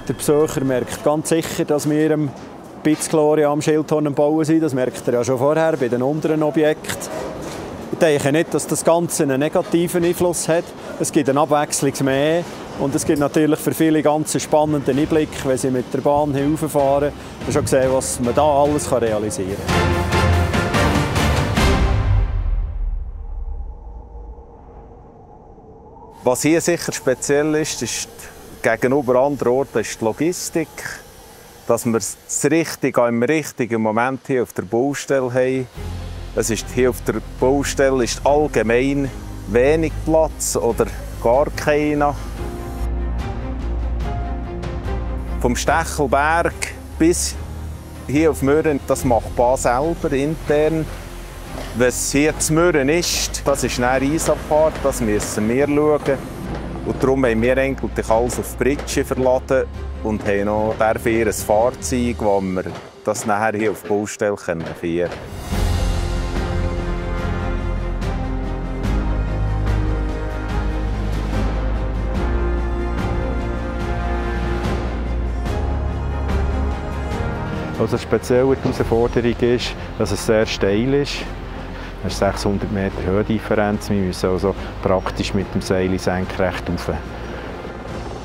Der Besucher merkt ganz sicher, dass wir ein bisschen Gloria am Schildhorn am Bauen sind. Das merkt er ja schon vorher bei den unteren Objekten. Ich denke nicht, dass das Ganze einen negativen Einfluss hat. Es gibt eine Abwechslung mehr. Und es gibt natürlich für viele ganz spannenden Einblick, wenn sie mit der Bahn rauffahren. Ich habe schon gesehen, was man da alles realisieren kann. Was hier sicher speziell ist gegenüber anderen Orten ist die Logistik. Dass wir im richtigen Moment hier auf der Baustelle haben. Hier auf der Baustelle ist allgemein wenig Platz oder gar keiner. Vom Stechelberg bis hier auf Mürren, das macht die Bahn selber intern. Was hier zu Mürren ist, das ist eine Eisenfahrt, das müssen wir schauen. Und darum haben wir eigentlich alles auf Britsche verladen und haben noch dafür ein Fahrzeug, wo wir das nachher hier auf die Baustelle fahren können. Also speziell die Herausforderung ist, dass es sehr steil ist. Es ist 600 Meter Höhendifferenz. Wir müssen also praktisch mit dem Seil senkrecht rauf.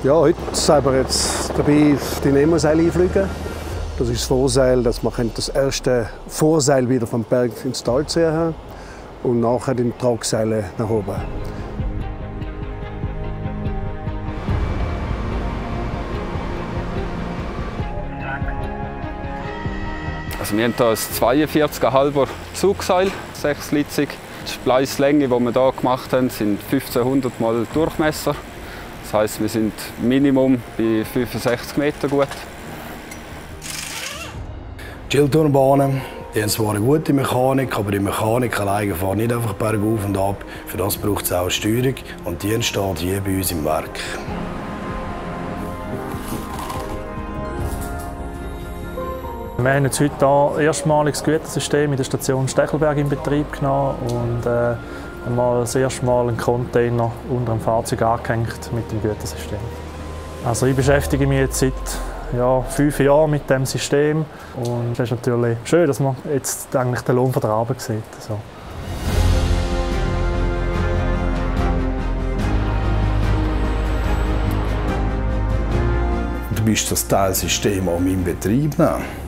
Ja, heute sind wir jetzt dabei, die Nemo-Seil einfliegen. Das ist das Vorseil, dass man das erste Vorseil wieder vom Berg ins Tal ziehen und nachher die Tragseile nach oben. Also wir haben hier ein 42,5er Zugseil, 6-litzig. Die Spleißlänge, die wir hier gemacht haben, sind 1500 mal Durchmesser. Das heisst, wir sind Minimum bei 65 Meter gut. Die Schildhornbahnen haben zwar eine gute Mechanik, aber die Mechanik alleine fährt nicht einfach bergauf und ab. Für das braucht es auch eine Steuerung und die entsteht hier bei uns im Werk. Wir haben jetzt heute hier erstmalig das Gütersystem in der Station Stechelberg in Betrieb genommen und einmal das erste Mal einen Container unter dem Fahrzeug angehängt mit dem Gütersystem. Also ich beschäftige mich jetzt seit 5 Jahren mit dem System und es ist natürlich schön, dass man jetzt eigentlich den Lohn von der Arbeit sieht. So. Du bist das Teilsystem auch im Betrieb nehmen.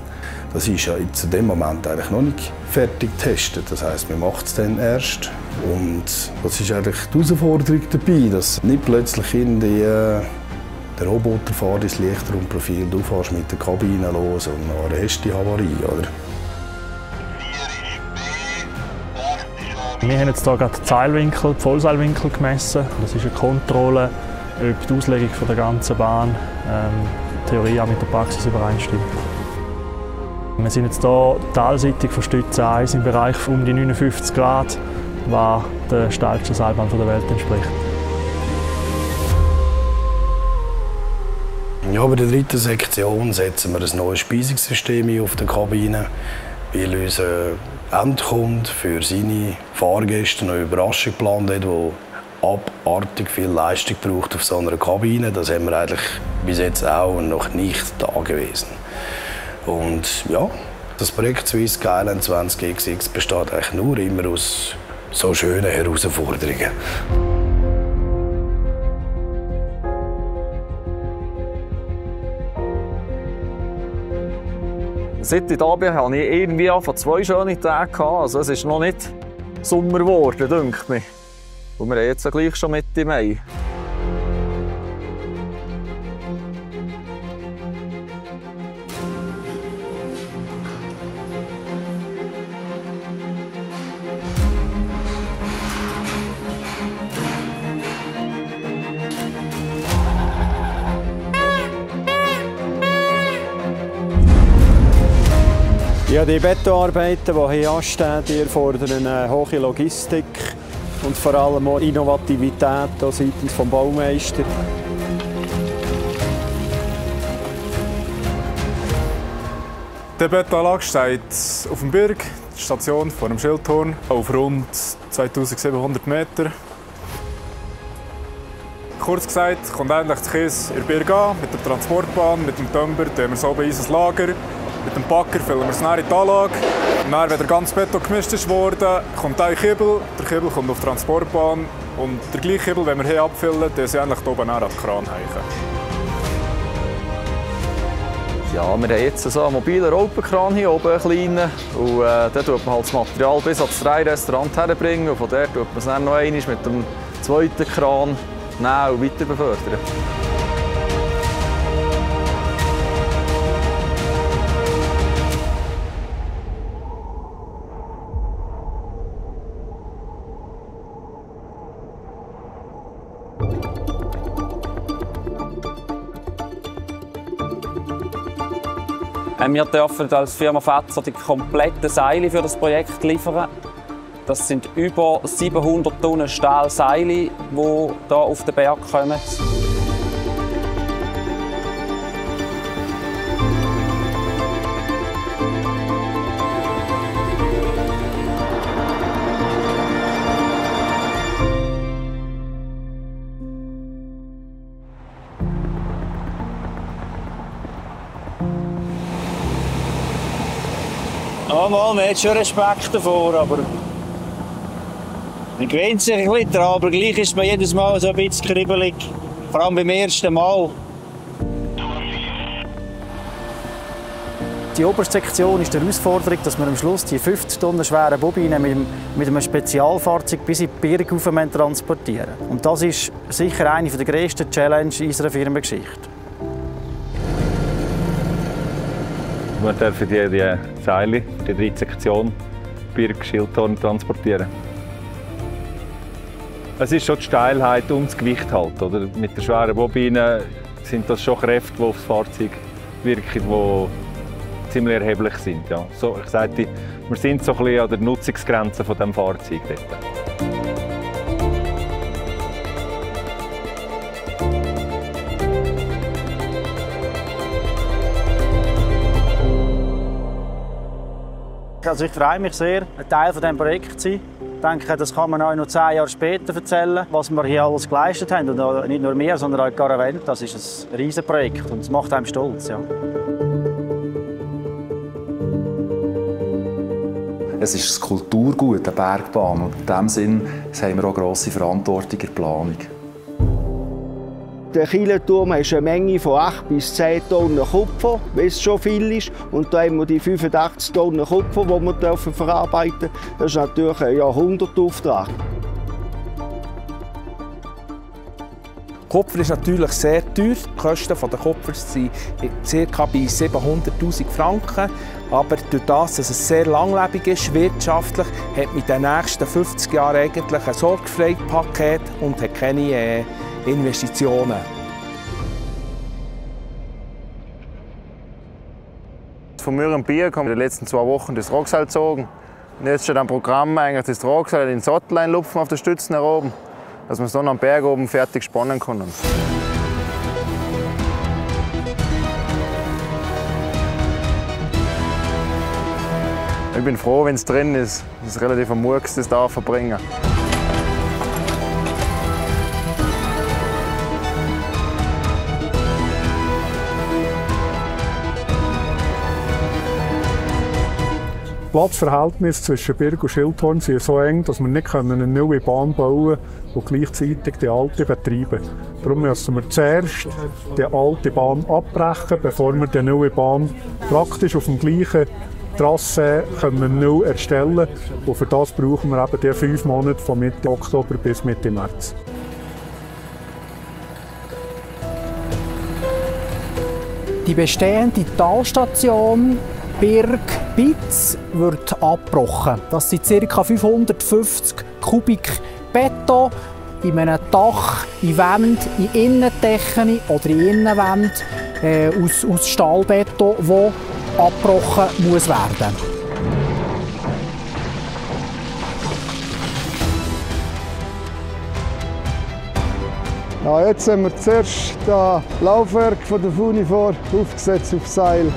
Das ist ja zu dem Moment eigentlich noch nicht fertig getestet. Das heisst, man macht es dann erst. Und das ist eigentlich die Herausforderung dabei, dass nicht plötzlich der Roboter ins Lichtraumprofil, du fährst mit der Kabine los und dann hast du die Havarie, oder? Wir haben jetzt hier gerade die Vollseilwinkel gemessen. Das ist eine Kontrolle, ob die Auslegung der ganzen Bahn die Theorie auch mit der Praxis übereinstimmt. Wir sind jetzt hier talseitig von Stütze 1 im Bereich um die 59 Grad, was der steilsten Seilbahn der Welt entspricht. Ja, bei der dritten Sektion setzen wir ein neues Speisungssystem auf der Kabine, weil unser Endkunde für seine Fahrgäste eine Überraschung geplant hat, die abartig viel Leistung braucht auf so einer Kabine. Das haben wir eigentlich bis jetzt auch noch nicht da gewesen. Und ja, das Projekt Swiss Skyline 20XX besteht eigentlich nur immer aus so schönen Herausforderungen. Seit ich da bin, hatte ich irgendwie von 2 schöne Tage. Also es ist noch nicht Sommer geworden, denke ich. Und wir haben jetzt gleich schon Mitte Mai. Ja, die Betonarbeiten, die hier anstehen, die erfordern eine hohe Logistik und vor allem auch Innovativität seitens des Baumeisters. Die Betonanlage steht auf dem Berg, die Station vor dem Schildhorn, auf rund 2700 Meter. Kurz gesagt, kommt endlich das Kies in der Birk an, mit der Transportbahn, mit dem Tömper, dann haben wir es oben in unser Lager. Mit dem Bagger füllen wir es dann in die Anlage. Und dann, wenn der ganze Beton gemischt ist worden, kommt ein Kibbel. Der Kibbel kommt auf die Transportbahn. Und der gleiche Kibbel, wenn wir hier abfüllen, den sie endlich oben an den Kran hängen. Ja, wir haben jetzt so einen mobilen Ropenkran hier oben, einen kleinen. Und da tut man halt das Material bis ans Dreirestaurant herbringen. Und von dort tut man es dann noch einmal mit dem zweiten Kran nehmen und weiter befördern. Wir dürfen als Firma Fatzer die kompletten Seile für das Projekt liefern. Das sind über 700 Tonnen Stahlseile, die hier auf den Berg kommen. Ja, man hat schon Respekt davor, aber man gewöhnt sich ein bisschen daran, aber gleich ist man jedes Mal so ein bisschen kribbelig, vor allem beim ersten Mal. Die oberste Sektion ist die Herausforderung, dass wir am Schluss die 50 Tonnen schweren Bobinen mit einem Spezialfahrzeug bis in die Birk transportieren. Und das ist sicher eine der grössten Challenges in unserer Firmengeschichte. Wir dürfen die Seile, die 3 Sektionen, Birk, Schildhorn transportieren. Es ist schon die Steilheit und das Gewicht halt, oder? Mit der schweren Bobine sind das schon Kräfte, die auf das Fahrzeug wirken, die ziemlich erheblich sind. Ja. So, ich sagte, wir sind so ein bisschen an der Nutzungsgrenze von diesem Fahrzeug dort. Also ich freue mich sehr, ein Teil von diesem Projekt zu sein. Ich denke, das kann man auch noch 10 Jahre später erzählen, was wir hier alles geleistet haben. Und nicht nur wir, sondern auch Garavent. Das ist ein Riesenprojekt und es macht einem stolz. Ja. Es ist ein Kulturgut, eine Bergbahn. Und in diesem Sinn haben wir auch grosse Verantwortung in der Planung. Der Kielenturm hat eine Menge von 8 bis 10 Tonnen Kupfer, wenn es schon viel ist. Und da haben wir die 85 Tonnen Kupfer, die wir verarbeiten dürfen. Das ist natürlich ein Jahrhundertauftrag. Kupfer ist natürlich sehr teuer. Die Kosten der Kupfer sind ca. bei 700'000 Franken. Aber durch das, dass es sehr langlebig ist, wirtschaftlich, hat man in den nächsten 50 Jahren eigentlich ein Sorgfreipaket und hat keine Investitionen. Von mir und Birk haben wir in den letzten 2 Wochen das Rockseil gezogen. Und jetzt steht am Programm eigentlich das Rockseil in den Sattel einlupfen auf der Stütze nach oben, dass wir es dann am Berg oben fertig spannen können. Ich bin froh, wenn es drin ist. Es ist relativ am Murks, das da verbringen. Die Platzverhältnisse zwischen Birk und Schildhorn sind so eng, dass wir nicht eine neue Bahn bauen können und gleichzeitig die alte betreiben. Darum müssen wir zuerst die alte Bahn abbrechen, bevor wir die neue Bahn praktisch auf dem gleichen Trasse neu erstellen können. Und für das brauchen wir eben die 5 Monate von Mitte Oktober bis Mitte März. Die bestehende Talstation Birk-Bitz wird abgebrochen. Das sind ca. 550 Kubik Beton in einem Dach, in Wänden, in Innendecken oder in Innenwänden aus Stahlbeton, das abgebrochen muss werden. Ja, jetzt haben wir zuerst das Laufwerk von der Funifor aufgesetzt auf Seil.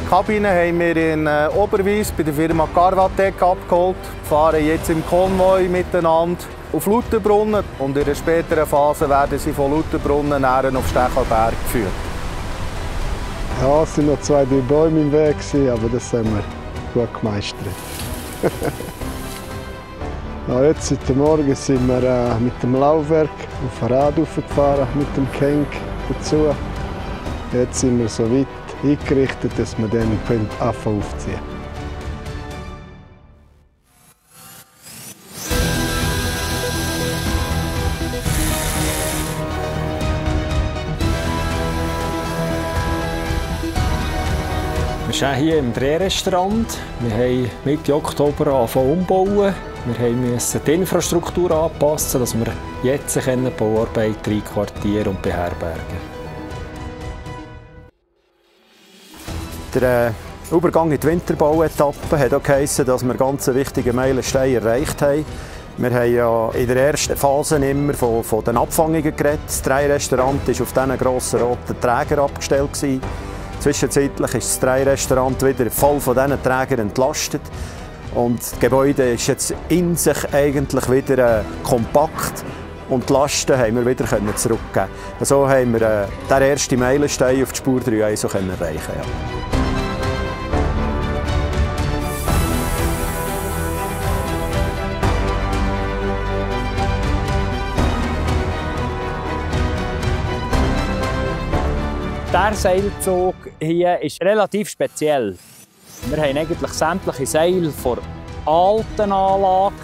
Die Kabine haben wir in Oberwies bei der Firma Carvatec abgeholt. Wir fahren jetzt im Konvoi miteinander auf Lauterbrunnen und in einer späteren Phase werden sie von Lauterbrunnen näher auf Stechelberg geführt. Ja, es waren noch 2, 3 Bäume im Weg, aber das haben wir gut gemeistert. Ja, jetzt heute Morgen sind wir mit dem Laufwerk auf dem Rad gefahren, mit dem Kenk dazu. Jetzt sind wir so weit eingerichtet, dass wir dann aufziehen können. Wir sind hier im Drehrestaurant. Wir haben Mitte Oktober angefangen umbauen. Wir mussten die Infrastruktur anpassen, dass wir jetzt Bauarbeiter einquartieren und beherbergen. Der Übergang in die Winterbauetappe hat auch geheissen, dass wir ganz wichtige Meilensteine erreicht haben. Wir haben ja in der ersten Phase immer von den Abfangungen geredet. Das Dreirestaurant war auf diesen grossen roten Träger abgestellt. Zwischenzeitlich ist das Dreirestaurant wieder voll von diesen Trägern entlastet. Und das Gebäude ist jetzt in sich eigentlich wieder kompakt. Und die Lasten haben wir wieder zurückgeben. So haben wir den ersten Meilenstein auf die Spur 3.1 erreichen können. Der Seilzug hier ist relativ speziell. Wir haben eigentlich sämtliche Seile von der alten Anlage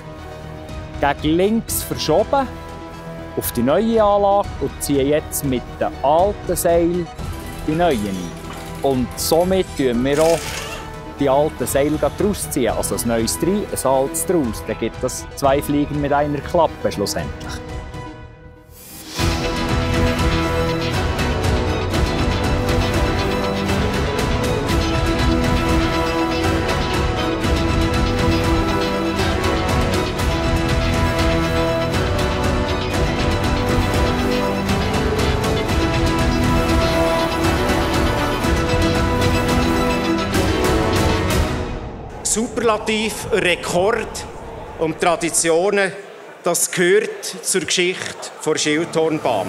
gegen links verschoben auf die neue Anlage und ziehen jetzt mit den alten Seilen die neuen ein. Und somit ziehen wir auch die alten Seile rausziehen. Also ein neues rein, ein altes draus. Dann gibt es 2 Fliegen mit einer Klappe schlussendlich. Superlativ, Rekord und Traditionen, das gehört zur Geschichte der Schildhornbahn.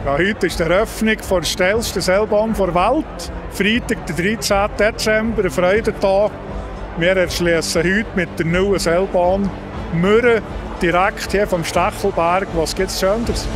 Ja, heute ist die Eröffnung der schnellsten Seilbahn der Welt. Freitag, der 13. Dezember, ein Freudentag. Wir erschließen heute mit der neuen Seilbahn Mürren direkt hier vom Stechelberg. Was gibt es Schöneres?